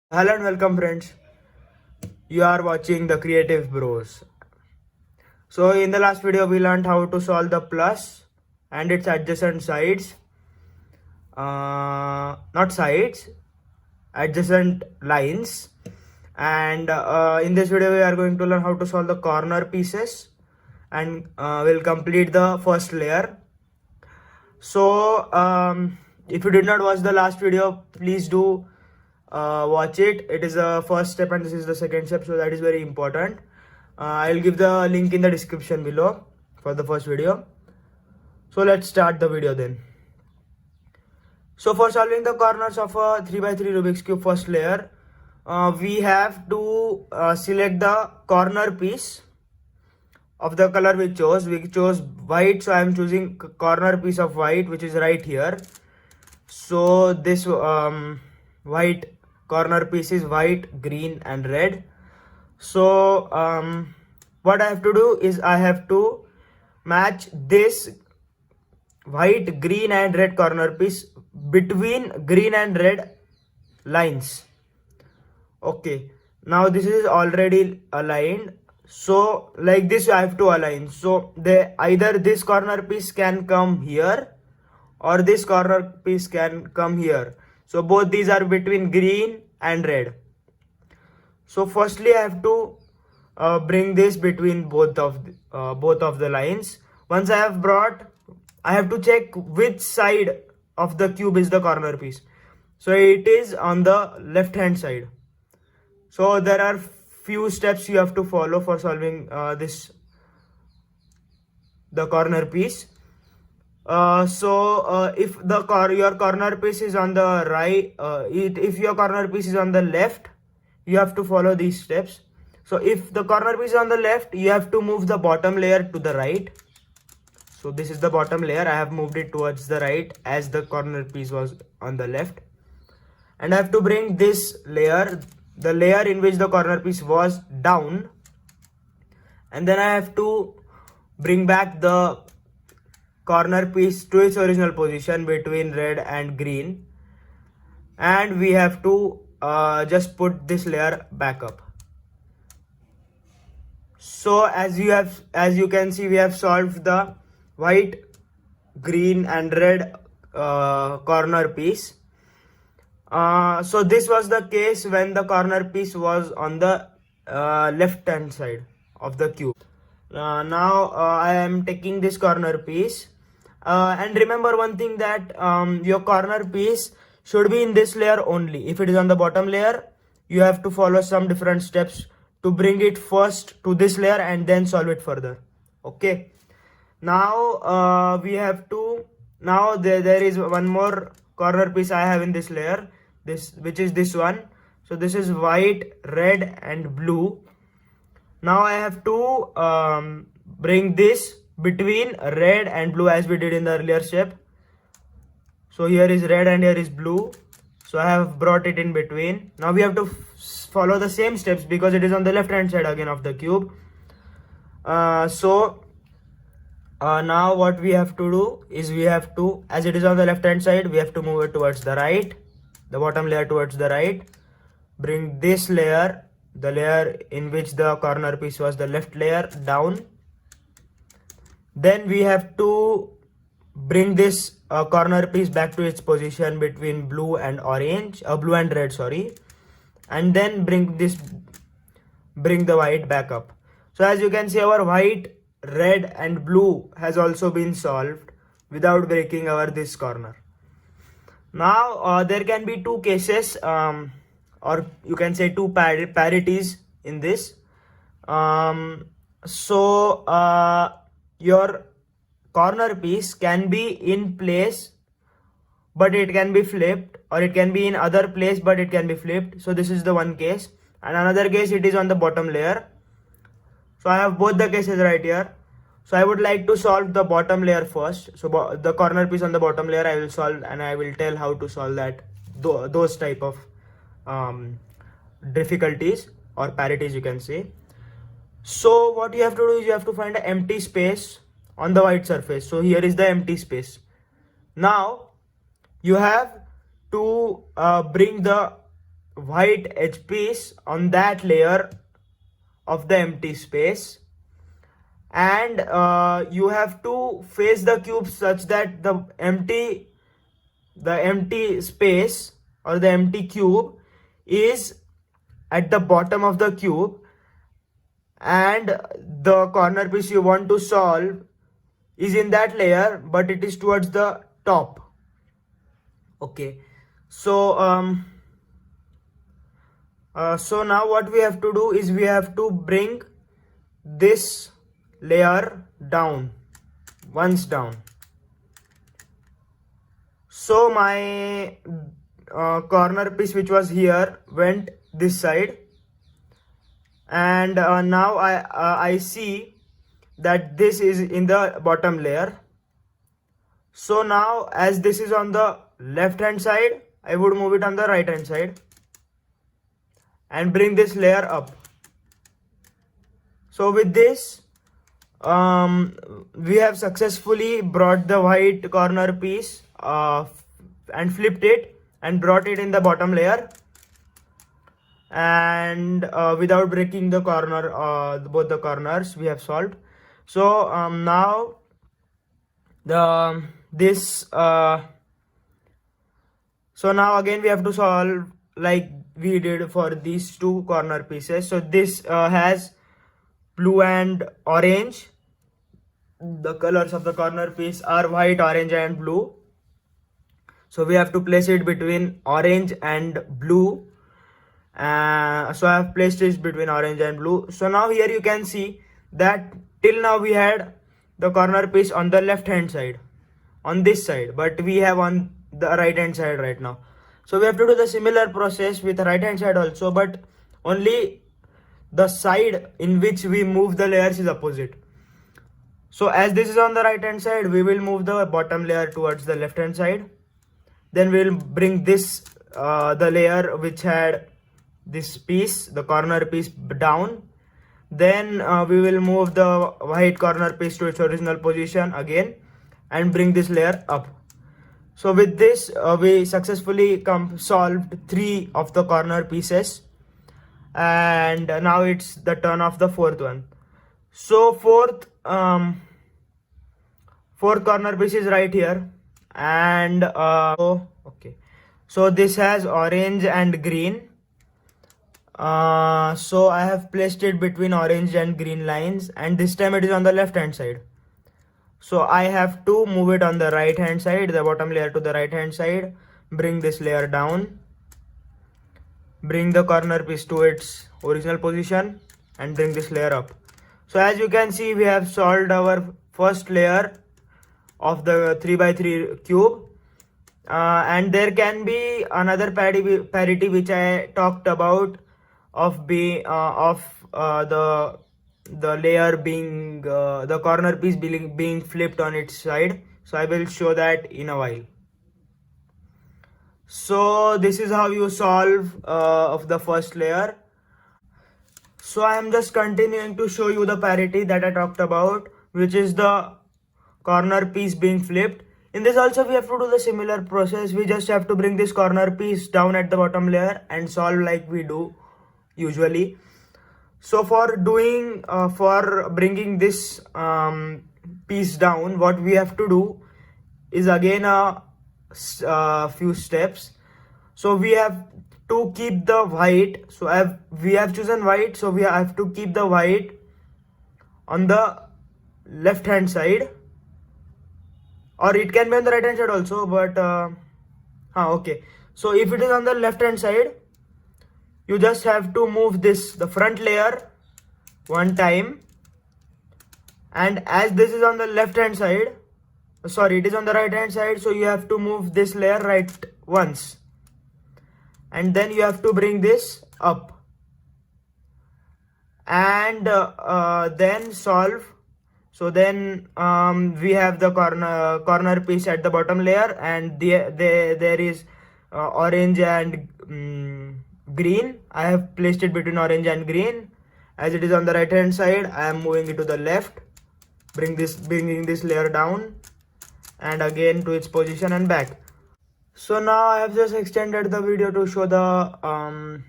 Hello and welcome, friends. You are watching the Creative Bros. So, in the last video, we learned how to solve the plus and its adjacent sides. Not sides, adjacent lines. And in this video, we are going to learn how to solve the corner pieces and we'll complete the first layer. So, if you did not watch the last video, please do watch it. It is the first step and this is the second step, so that is very important. I'll give the link in the description below for the first video. So let's start the video then. So for solving the corners of a 3x3 Rubik's Cube first layer, we have to select the corner piece of the color we chose. We chose white, so I am choosing corner piece of white, which is right here. So this white corner piece is white, green and red. So what I have to do is I have to match this white, green and red corner piece between green and red lines. Okay, now this is already aligned. So like this I have to align. So either this corner piece can come here or this corner piece can come here. So both these are between green and red. So firstly I have to bring this between both of the lines. Once I have brought, I have to check which side of the cube is the corner piece. So it is on the left hand side. So there are few steps you have to follow for solving the corner piece. If your corner piece is on the right, if your corner piece is on the left, you have to follow these steps. So if the corner piece is on the left, you have to move the bottom layer to the right. So this is the bottom layer. I have moved it towards the right as the corner piece was on the left. And I have to bring this layer, the layer in which the corner piece was, down. And then I have to bring back the corner piece to its original position between red and green. And we have to just put this layer back up. So as you can see, we have solved the white, green and red corner piece. So this was the case when the corner piece was on the left hand side of the cube. Now I am taking this corner piece and remember one thing, that your corner piece should be in this layer only. If it is on the bottom layer, you have to follow some different steps to bring it first to this layer and then solve it further. Okay, now we have to, now there is one more corner piece I have in this layer, which is this one. So this is white, red and blue. Now I have to bring this between red and blue as we did in the earlier step. So here is red and here is blue. So I have brought it in between. Now we have to follow the same steps because it is on the left hand side again of the cube. Now what we have to do is we have to, as it is on the left hand side, we have to move it towards the right, the bottom layer towards the right. Bring this layer, the layer in which the corner piece was the left layer, down. Then we have to bring this corner piece back to its position between blue and red, sorry. And then bring the white back up. So as you can see, our white, red and blue has also been solved without breaking this corner. Now there can be two cases, or you can say two parities in this. Your corner piece can be in place but it can be flipped, or it can be in other place but it can be flipped. So this is the one case, and another case it is on the bottom layer. So I have both the cases right here. So I would like to solve the bottom layer first. So the corner piece on the bottom layer I will solve, and I will tell how to solve that, those type of difficulties or parities you can say. So what you have to do is you have to find an empty space on the white surface. So here is the empty space. Now you have to bring the white edge piece on that layer of the empty space, and you have to face the cube such that the empty space or the empty cube is at the bottom of the cube, and the corner piece you want to solve is in that layer but it is towards the top. Okay, so so now what we have to do is we have to bring this layer down, once down. So my corner piece which was here went this side, and now I see that this is in the bottom layer. So now as this is on the left hand side, I would move it on the right hand side and bring this layer up. So with this we have successfully brought the white corner piece and flipped it and brought it in the bottom layer, and without breaking the corner, both the corners we have solved. So now so now again we have to solve like we did for these two corner pieces. So this has blue and orange. The colors of the corner piece are white, orange and blue. So we have to place it between orange and blue. So I have placed it between orange and blue. So now here you can see that till now we had the corner piece on the left hand side, on this side, but we have on the right hand side right now. So we have to do the similar process with the right hand side also, but only the side in which we move the layers is opposite. So as this is on the right hand side, we will move the bottom layer towards the left hand side. Then we will bring this the layer which had this piece, the corner piece, down. Then we will move the white corner piece to its original position again and bring this layer up. So with this we successfully solved 3 of the corner pieces, and now it's the turn of the fourth one. So fourth corner piece is right here, and okay, so this has orange and green. So I have placed it between orange and green lines, and this time it is on the left hand side. So I have to move it on the right hand side, the bottom layer to the right hand side, bring this layer down, bring the corner piece to its original position and bring this layer up. So as you can see, we have solved our first layer of the 3x3 cube, and there can be another parity which I talked about of the layer being the corner piece being flipped on its side. So I will show that in a while. So this is how you solve of the first layer. So I am just continuing to show you the parity that I talked about, which is the corner piece being flipped. In this also we have to do the similar process. We just have to bring this corner piece down at the bottom layer and solve like we do usually. So for bringing this piece down, what we have to do is again a few steps. So we have to keep the white. So we have chosen white, so we have to keep the white on the left hand side, or it can be on the right hand side also, but okay. So if it is on the left hand side, you just have to move the front layer one time, and as this is on the left hand side, sorry, it is on the right hand side, so you have to move this layer right once, and then you have to bring this up and then solve. So then we have the corner piece at the bottom layer, and there is orange and green. I have placed it between orange and green. As it is on the right hand side, I am moving it to the left, bringing this layer down and again to its position and back. So now I have just extended the video to show the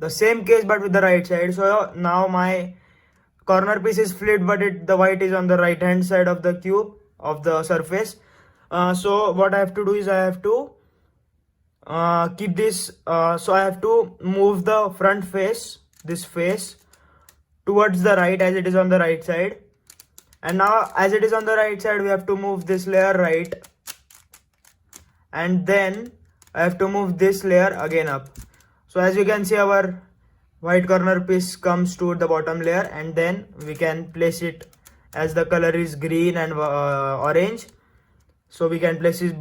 same case but with the right side. So now my corner piece is flipped, but the white is on the right hand side of the cube of the surface. So what I have to do is I have to keep this. So I have to move the front face, this face, towards the right as it is on the right side. And now as it is on the right side, we have to move this layer right, and then I have to move this layer again up. So as you can see, our white corner piece comes to the bottom layer, and then we can place it as the color is green and orange. So we can place it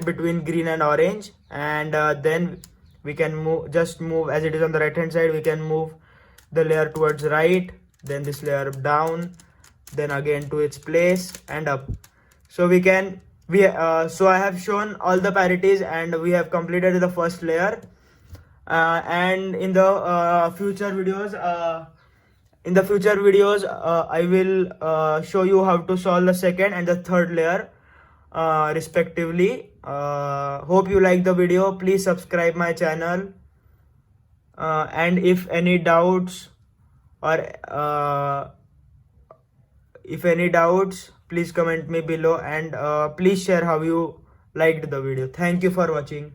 between green and orange, and then we can move as it is on the right hand side. We can move the layer towards right, then this layer down, then again to its place and up. So so I have shown all the parities, and we have completed the first layer. And in the future videos, I will show you how to solve the second and the third layer respectively. Hope you like the video. Please subscribe my channel, and if any doubts please comment me below, and please share how you liked the video. Thank you for watching.